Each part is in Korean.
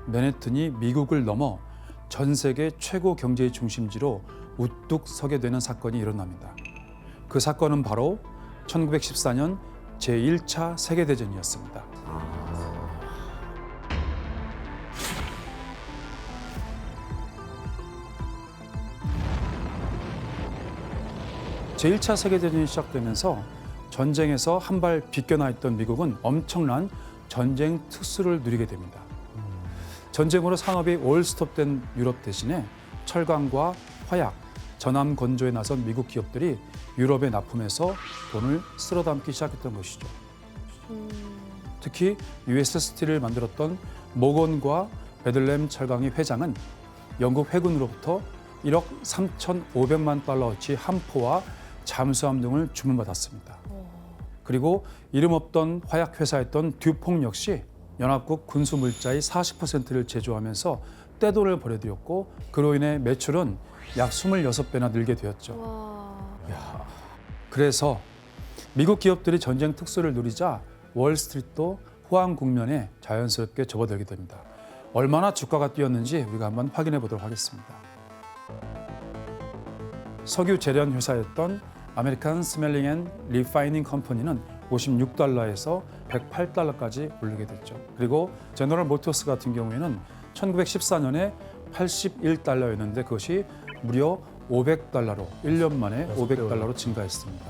맨해튼이 미국을 넘어 전 세계 최고 경제의 중심지로 우뚝 서게 되는 사건이 일어납니다. 그 사건은 바로 1914년 제1차 세계대전이었습니다. 제1차 세계대전이 시작되면서 전쟁에서 한 발 비껴나 있던 미국은 엄청난 전쟁 특수를 누리게 됩니다. 전쟁으로 산업이 올스톱된 유럽 대신에 철강과 화약, 전함 건조에 나선 미국 기업들이 유럽에 납품해서 돈을 쓸어담기 시작했던 것이죠. 특히 US 스틸을 만들었던 모건과 베들렘 철강의 회장은 영국 해군으로부터 1억 3,500만 달러어치 함포와 잠수함 등을 주문받았습니다. 그리고 이름 없던 화약 회사였던 듀퐁 역시 연합국 군수 물자의 40%를 제조하면서 떼돈을 벌여들였고 그로 인해 매출은 약 26배나 늘게 되었죠. 그래서 미국 기업들이 전쟁 특수를 누리자 월스트리트도 호황 국면에 자연스럽게 접어들게 됩니다. 얼마나 주가가 뛰었는지 우리가 한번 확인해 보도록 하겠습니다. 석유 재련 회사였던 아메리칸 스멜링 앤 리파이닝 컴퍼니는 56달러에서 108달러까지 오르게 됐죠. 그리고 제너럴 모터스 같은 경우에는 1914년에 81달러였는데 그것이 무려 500달러로 1년 만에 500달러로 증가했습니다.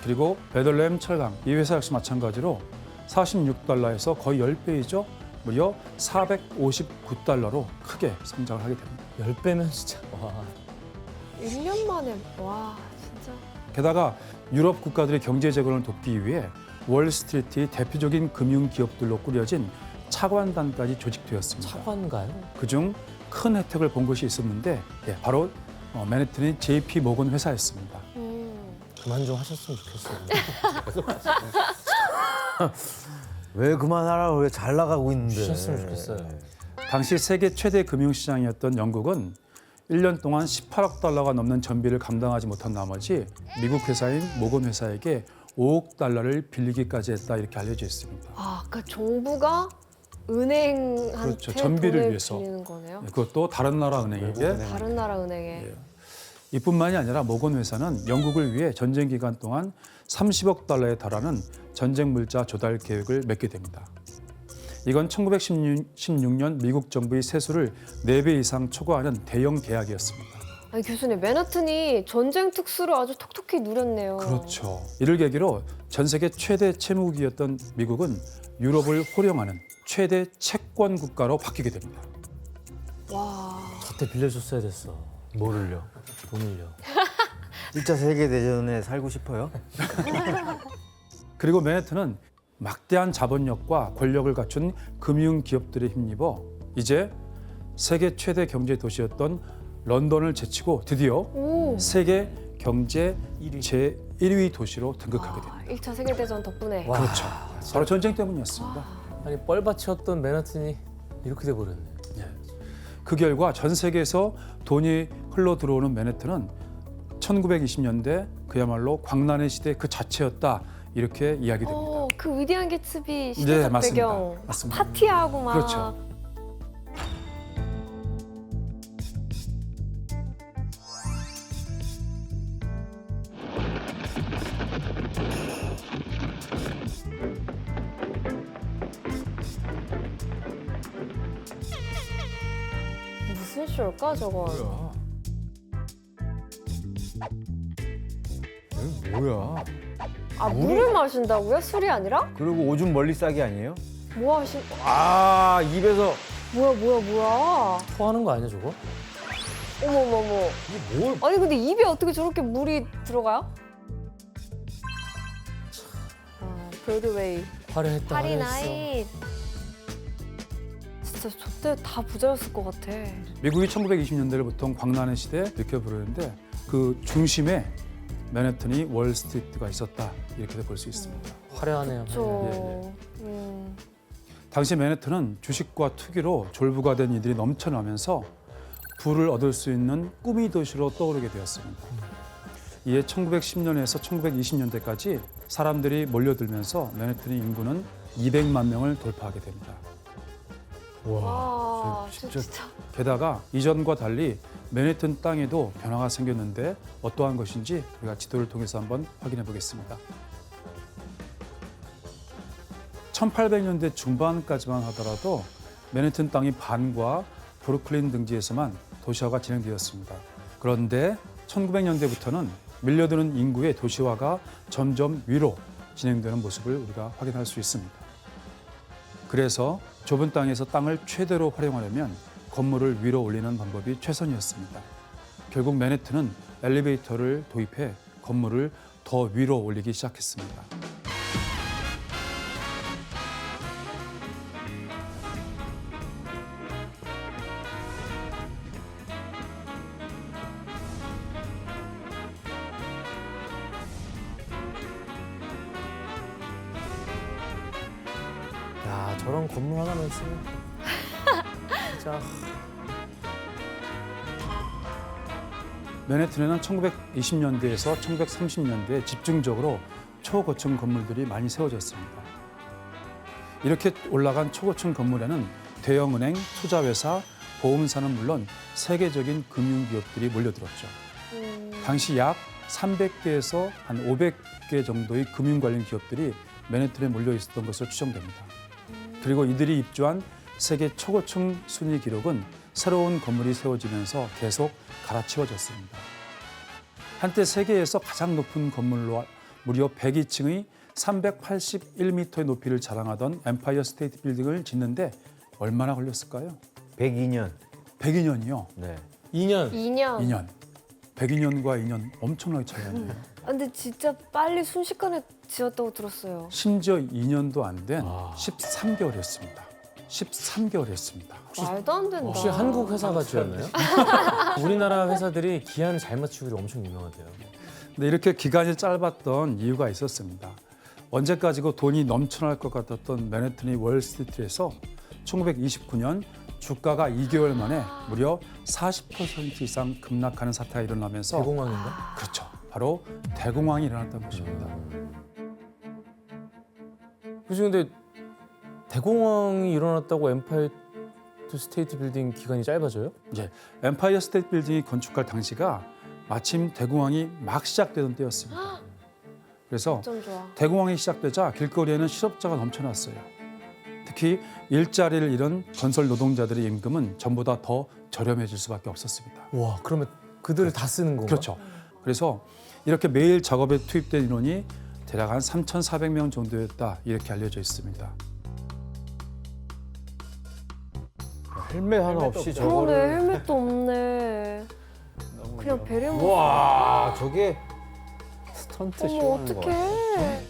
그리고 베들렘 철강 이 회사 역시 마찬가지로 46달러에서 거의 10배이죠. 무려 459달러로 크게 성장을 하게 됩니다. 10배면 진짜 와. 1년 만에 와 진짜. 게다가 유럽 국가들의 경제 재건을 돕기 위해 월스트리트의 대표적인 금융 기업들로 꾸려진 차관단까지 조직되었습니다. 차관가요? 그중 큰 혜택을 본 것이 있었는데 바로 맨해튼의 JP 모건 회사였습니다. 그만 좀 하셨으면 좋겠어요. 왜 그만하라고 왜 잘 나가고 있는데. 하셨으면 좋겠어요. 당시 세계 최대 금융시장이었던 영국은 1년 동안 18억 달러가 넘는 전비를 감당하지 못한 나머지 미국 회사인 모건 회사에게 5억 달러를 빌리기까지 했다 이렇게 알려져 있습니다. 아, 그러니까 정부가 은행한테 그렇죠. 전비를 돈을 위해서. 빌리는 거네요. 그것도 다른 나라 은행에게. 다른 나라 은행에. 이뿐만이 아니라 모건 회사는 영국을 위해 전쟁 기간 동안 30억 달러에 달하는 전쟁 물자 조달 계획을 맺게 됩니다. 이건 1916년 미국 정부의 세수를 4배 이상 초과하는 대형 계약이었습니다. 아니 교수님, 맨하튼이 전쟁 특수를 아주 톡톡히 누렸네요. 그렇죠. 이를 계기로 전 세계 최대 채무국이었던 미국은 유럽을 호령하는 최대 채권 국가로 바뀌게 됩니다. 와. 저때 빌려줬어야 됐어. 뭐를요? 돈을요. 1차 세계대전에 살고 싶어요? 그리고 맨해튼은 막대한 자본력과 권력을 갖춘 금융 기업들에 힘입어 이제 세계 최대 경제 도시였던 런던을 제치고 드디어 오. 세계 경제 제1위 도시로 등극하게 됩니다. 1차 세계대전 덕분에. 와. 그렇죠. 바로 전쟁 때문이었습니다. 아니 뻘밭이었던 맨하튼이 이렇게 돼버렸네. 그 결과 전 세계에서 돈이 흘러 들어오는 맨해튼은 1920년대 그야말로 광란의 시대 그 자체였다 이렇게 이야기됩니다. 그 위대한 개츠비 네, 시대적 맞습니다. 배경. 맞습니다. 파티하고 막. 그렇죠. 무슨 쇼일까 저건? 뭐야? 아, 물을 마신다고요? 술이 아니라? 그리고 오줌 멀리 싸기 아니에요? 뭐 하신? 아, 입에서 뭐야? 토하는 거 아니야 저거? 어머머머. 이게 뭘? 아니 근데 입에 어떻게 저렇게 물이 들어가요? 아, 브로드웨이. 화려했다. 파리 화려했어. 나잇. 진짜 저때 다 부자였을 것 같아. 미국이 1920년대를 보통 광란의 시대 이렇게 부르는데 그 중심에 맨해튼이 월스트리트가 있었다 이렇게 볼 수 있습니다. 화려하네요. 그렇죠. 당시 맨해튼은 주식과 투기로 졸부가 된 이들이 넘쳐나면서 부를 얻을 수 있는 꿈의 도시로 떠오르게 되었습니다. 이에 1910년에서 1920년대까지 사람들이 몰려들면서 맨해튼의 인구는 200만 명을 돌파하게 됩니다. 와, 진짜- 진짜. 게다가 이전과 달리 맨해튼 땅에도 변화가 생겼는데 어떠한 것인지 우리가 지도를 통해서 한번 확인해 보겠습니다. 1800년대 중반까지만 하더라도 맨해튼 땅이 반과 브루클린 등지에서만 도시화가 진행되었습니다. 그런데 1900년대부터는 밀려드는 인구의 도시화가 점점 위로 진행되는 모습을 우리가 확인할 수 있습니다. 그래서 좁은 땅에서 땅을 최대로 활용하려면 건물을 위로 올리는 방법이 최선이었습니다. 결국 맨해튼은 엘리베이터를 도입해 건물을 더 위로 올리기 시작했습니다. 야, 저런 건물 하나만 있으면 진짜 맨해튼에는 1920년대에서 1930년대에 집중적으로 초고층 건물들이 많이 세워졌습니다. 이렇게 올라간 초고층 건물에는 대형은행, 투자회사, 보험사는 물론 세계적인 금융기업들이 몰려들었죠. 당시 약 300개에서 한 500개 정도의 금융관련 기업들이 맨해튼에 몰려 있었던 것으로 추정됩니다. 그리고 이들이 입주한 세계 초고층 순위 기록은 새로운 건물이 세워지면서 계속 갈아치워졌습니다. 한때 세계에서 가장 높은 건물로 무려 102층의 381m의 높이를 자랑하던 엠파이어 스테이트 빌딩을 짓는데 얼마나 걸렸을까요? 102년. 102년이요. 네. 2년. 2년. 2년. 102년과 2년 엄청나게 차이가 나요. 아, 근데 진짜 빨리 순식간에 지었다고 들었어요. 심지어 2년도 안 된 아. 13개월이었습니다. 13개월이었습니다. 말도 안 된다. 혹시 한국 회사가 지었나요? 우리나라 회사들이 기한을 잘 맞추기로 엄청 유명하대요. 근데 이렇게 기간이 짧았던 이유가 있었습니다. 언제까지고 돈이 넘쳐날 것 같았던 맨해튼의 월스트리트에서 1929년 주가가 2개월 만에 무려 40% 이상 급락하는 사태가 일어나면서 대공황인가? 그렇죠. 바로 대공황이 일어났던 것입니다. 그래서 근데 대공황이 일어났다고 엠파이어 스테이트 빌딩 기간이 짧아져요? 이제 엠파이어 스테이트 빌딩이 건축할 당시가 마침 대공황이 막 시작되던 때였습니다. 그래서 좀 좋아. 대공황이 시작되자 길거리에는 실업자가 넘쳐났어요. 특히 일자리를 잃은 건설 노동자들의 임금은 전보다 더 저렴해질 수밖에 없었습니다. 와, 그러면 그들을 다 쓰는 건가? 그렇죠. 그래서 이렇게 매일 작업에 투입된 인원이 대략 한 3,400명 정도였다 이렇게 알려져 있습니다. 헬멧 하나 없이 저거를. 그러네, 헬멧도 없네. 그냥 배려만. 와, 저게 스턴트 어머, 쇼하는 거 같아. 어떡해.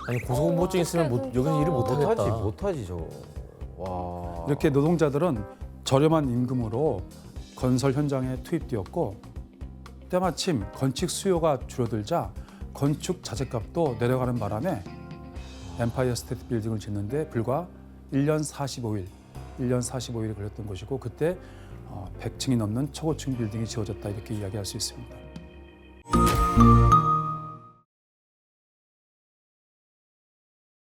아니 고소공포증 있으면 어떡해, 여기서 일을 못 진짜. 하겠다. 못하지 저거. 와. 이렇게 노동자들은 저렴한 임금으로 건설 현장에 투입되었고 때마침 건축 수요가 줄어들자 건축 자재값도 내려가는 바람에 엠파이어 스테이트 빌딩을 짓는데 불과 1년 45일이 걸렸던 것이고 그때 100층이 넘는 초고층 빌딩이 지어졌다 이렇게 이야기할 수 있습니다.